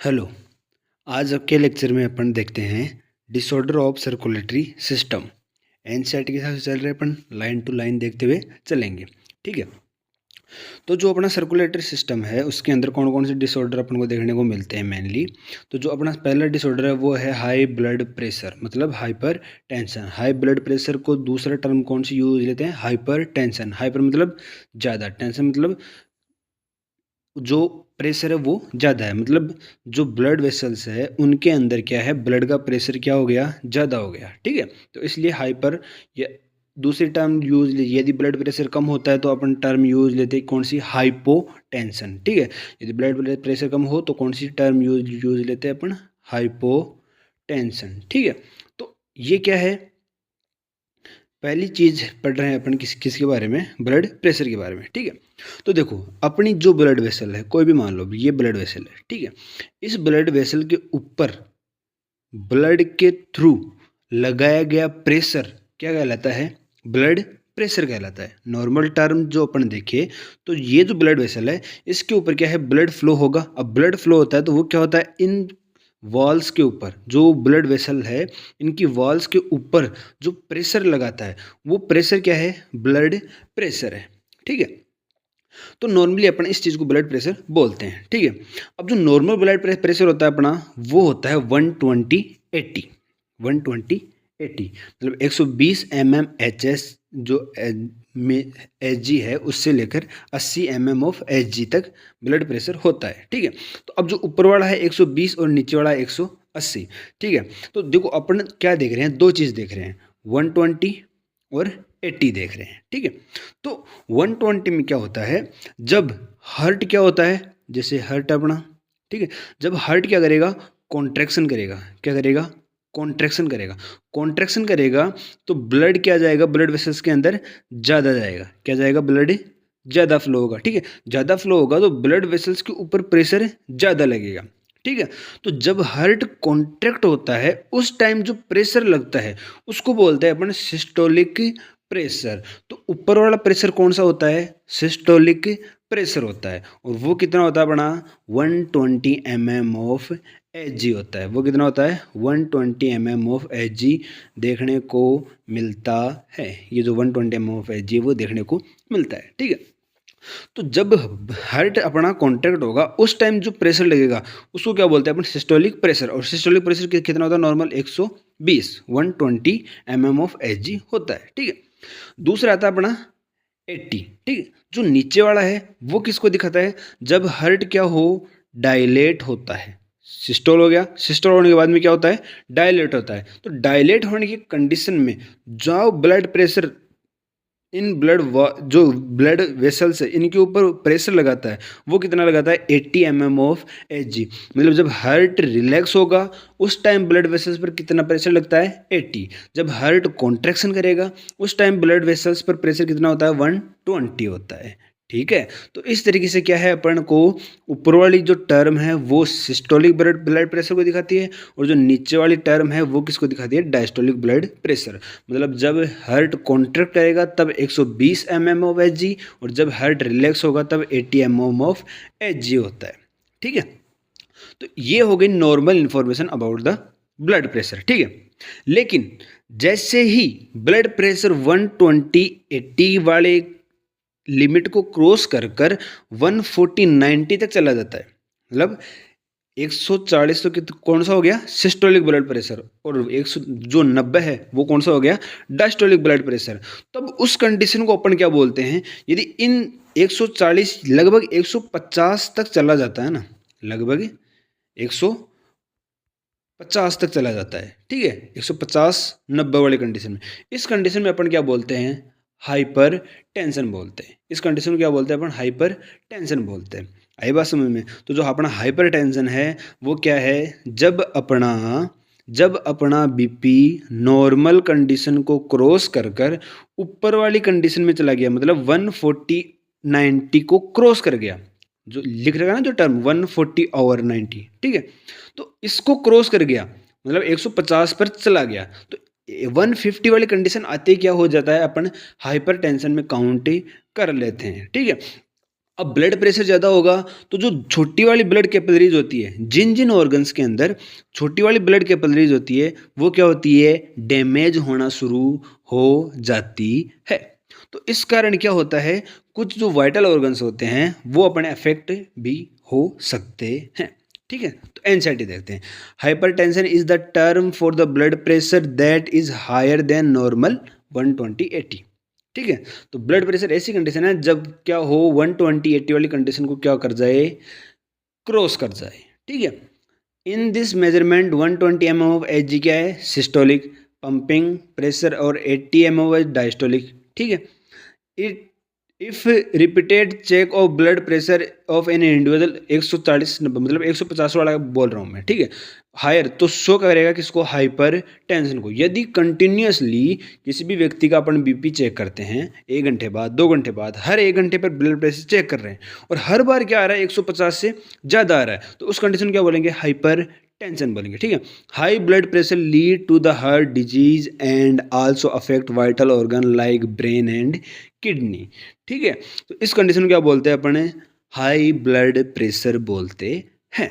Hello. आज के lecture में अपन देखते हैं disorder of circulatory system. NCERT के हिसाब से चल रहे अपन लाइन टू लाइन देखते हुए चलेंगे। ठीक है। तो जो अपना सर्कुलेटरी सिस्टम है उसके अंदर कौन कौन से डिसऑर्डर अपन को देखने को मिलते हैं मेनली। तो जो अपना पहला डिसऑर्डर है वो है हाई ब्लड प्रेशर, मतलब hyper tension. High blood pressure को दूसरा टर्म कौन सी यूज लेते हैं? Hyper tension. हाइपर मतलब ज़्यादा, टेंशन मतलब जो प्रेशर है वो ज़्यादा है, मतलब जो ब्लड वेसल्स है उनके अंदर क्या है, ब्लड का प्रेशर क्या हो गया, ज़्यादा हो गया। ठीक है। तो इसलिए हाइपर या दूसरी टर्म यूज लीजिए। यदि ब्लड प्रेशर कम होता है तो अपन टर्म यूज लेते हैं कौन सी? हाइपोटेंशन। ठीक है। यदि ब्लड प्रेशर कम हो तो कौन सी टर्म यूज लेते हैं अपन? हाइपोटेंशन। ठीक है। तो ये क्या है, पहली चीज पढ़ रहे हैं अपन किसके बारे में? ब्लड प्रेशर के बारे में। ठीक है। तो देखो, अपनी जो ब्लड वेसल है, कोई भी मान लो ये ब्लड वेसल है। ठीक है। इस ब्लड वेसल के ऊपर ब्लड के थ्रू लगाया गया प्रेशर क्या कहलाता है? ब्लड प्रेशर कहलाता है। नॉर्मल टर्म जो अपन देखे तो ये जो ब्लड वेसल है इसके ऊपर क्या है, ब्लड फ्लो होगा। अब ब्लड फ्लो होता है तो वो क्या होता है, इन वॉल्स के ऊपर जो ब्लड वेसल है इनकी वॉल्स के ऊपर जो प्रेशर लगाता है वो प्रेशर क्या है? ब्लड प्रेशर है। ठीक है। तो नॉर्मली अपन इस चीज़ को ब्लड प्रेशर बोलते हैं। ठीक है। अब जो नॉर्मल ब्लड प्रेशर होता है अपना वो होता है 120/80। 120/80 मतलब 120 mmHg जो में Hg है उससे लेकर 80 of Hg तक ब्लड प्रेशर होता है। ठीक है। तो अब जो ऊपर वाला है 120 और नीचे वाला है 180। ठीक है। तो देखो अपन क्या देख रहे हैं, दो चीज़ देख रहे हैं, 120 और 80 देख रहे हैं। ठीक है। तो 120 में क्या होता है, जब हार्ट क्या होता है, जैसे हार्ट अपना, ठीक है, जब हार्ट क्या करेगा, कॉन्ट्रैक्शन करेगा। क्या करेगा? कॉन्ट्रैक्शन करेगा। कॉन्ट्रैक्शन करेगा तो ब्लड क्या जाएगा, ब्लड वेसल्स के अंदर ज़्यादा जाएगा। क्या जाएगा? ब्लड ज़्यादा फ्लो होगा। ठीक है। ज़्यादा फ्लो होगा तो ब्लड वेसल्स के ऊपर प्रेशर ज़्यादा लगेगा। ठीक है। तो जब हार्ट कॉन्ट्रैक्ट होता है उस टाइम जो प्रेशर लगता है उसको बोलते हैं अपन सिस्टोलिक प्रेशर। तो ऊपर वाला प्रेशर कौन सा होता है? सिस्टोलिक प्रेशर होता है। और वो कितना होता है अपना? 120 of Hg होता है। वो कितना होता है? 120 of Hg देखने को मिलता है। ये जो 120 of Hg है वो देखने को मिलता है। ठीक है। तो जब हार्ट अपना कॉन्ट्रैक्ट होगा उस टाइम जो प्रेशर लगेगा उसको क्या बोलते हैं अपन? Systolic pressure. और सिस्टोलिक प्रेशर कितना होता है? नॉर्मल 120 120 of Hg होता है। ठीक है। दूसरा आता है अपना 80। ठीक है। जो नीचे वाला है वो किसको दिखाता है? जब हार्ट क्या हो, डायलेट होता है। सिस्टोल हो गया, सिस्टोल होने के बाद में क्या होता है? डायलेट होता है। तो डायलेट होने की कंडीशन में जो ब्लड प्रेशर इन जो ब्लड वेसल्स है इनके ऊपर प्रेशर लगाता है वो कितना लगाता है? 80 of Hg। मतलब जब हार्ट रिलैक्स होगा उस टाइम ब्लड वेसल्स पर कितना प्रेशर लगता है? 80। जब हार्ट कॉन्ट्रैक्शन करेगा उस टाइम ब्लड वेसल्स पर प्रेशर कितना होता है? 120 होता है। ठीक है। तो इस तरीके से क्या है, अपन को ऊपर वाली जो टर्म है वो सिस्टोलिक ब्लड प्रेशर को दिखाती है और जो नीचे वाली टर्म है वो किसको दिखाती है? Diastolic blood pressure. मतलब जब हार्ट कॉन्ट्रैक्ट करेगा तब 120 of Hg और जब हार्ट रिलैक्स होगा तब 80 of Hg होता है। ठीक है। तो ये हो गई normal information about the blood pressure. ठीक है। लेकिन जैसे ही ब्लड प्रेशर 120/80 वाले लिमिट को क्रॉस कर कर 140/90 तक चला जाता है, मतलब 140 तो कौन सा हो गया? Systolic blood pressure. और 100 जो 90 है वो कौन सा हो गया? Diastolic blood pressure. तब उस कंडीशन को अपन क्या बोलते हैं? यदि इन 140 लगभग 150 तक चला जाता है ना, लगभग 150 तक चला जाता है। ठीक है। 150 90 वाली कंडीशन में, इस कंडीशन में अपन क्या बोलते हैं? हाइपर टेंशन बोलते हैं। इस कंडीशन को क्या बोलते हैं अपन? हाइपर टेंशन बोलते हैं। आई बात समझ में? तो जो अपना हाइपर टेंशन है वो क्या है? जब अपना बीपी नॉर्मल कंडीशन को क्रॉस कर कर ऊपर वाली कंडीशन में चला गया, मतलब 140/90 को क्रॉस कर गया, जो लिख रहेगा ना जो टर्म 140/90। ठीक है। तो इसको क्रॉस कर गया मतलब 150 पर चला गया तो 150 वाली कंडीशन आते ही क्या हो जाता है, अपन हाइपर टेंशन में काउंट कर लेते हैं। ठीक है। अब ब्लड प्रेशर ज़्यादा होगा तो जो छोटी वाली ब्लड कैपिलरीज होती है, जिन जिन ऑर्गन्स के अंदर छोटी वाली ब्लड कैपिलरीज होती है, वो क्या होती है, डैमेज होना शुरू हो जाती है। तो इस कारण क्या होता है, कुछ जो वाइटल ऑर्गन्स होते हैं वो अपने अफेक्ट भी हो सकते हैं। ठीक है, तो एंजाइटी देखते हैं। Hypertension is the term for the blood pressure that is higher than normal 120/80। ठीक है, तो ब्लड प्रेशर ऐसी कंडीशन है जब क्या हो, 120/80 वाली कंडीशन को क्या कर जाए, क्रॉस कर जाए। ठीक है, in this measurement 120 mm of H क्या है, सिस्टोलिक पंपिंग प्रेशर, और 80 mm ऑफ डायस्टोलिक। ठीक है, it if repeated check of blood pressure of an individual 140 मतलब 150 वाला बोल रहा हूँ मैं। ठीक है, हायर तो शो करेगा किसको, हाइपर टेंशन को। यदि कंटिन्यूसली किसी भी व्यक्ति का अपन बीपी चेक करते हैं 1 घंटे बाद, 2 घंटे बाद, हर 1 घंटे पर ब्लड प्रेशर चेक कर रहे हैं और हर बार क्या आ रहा है, 150 से ज़्यादा आ रहा है, तो उस कंडीशन क्या बोलेंगे, हाइपर टेंशन बोलेंगे। ठीक है, high blood pressure lead to the heart disease and also affect vital organ like brain and kidney. ठीक है, तो इस कंडीशन को क्या बोलते हैं अपने, हाई ब्लड प्रेशर बोलते हैं।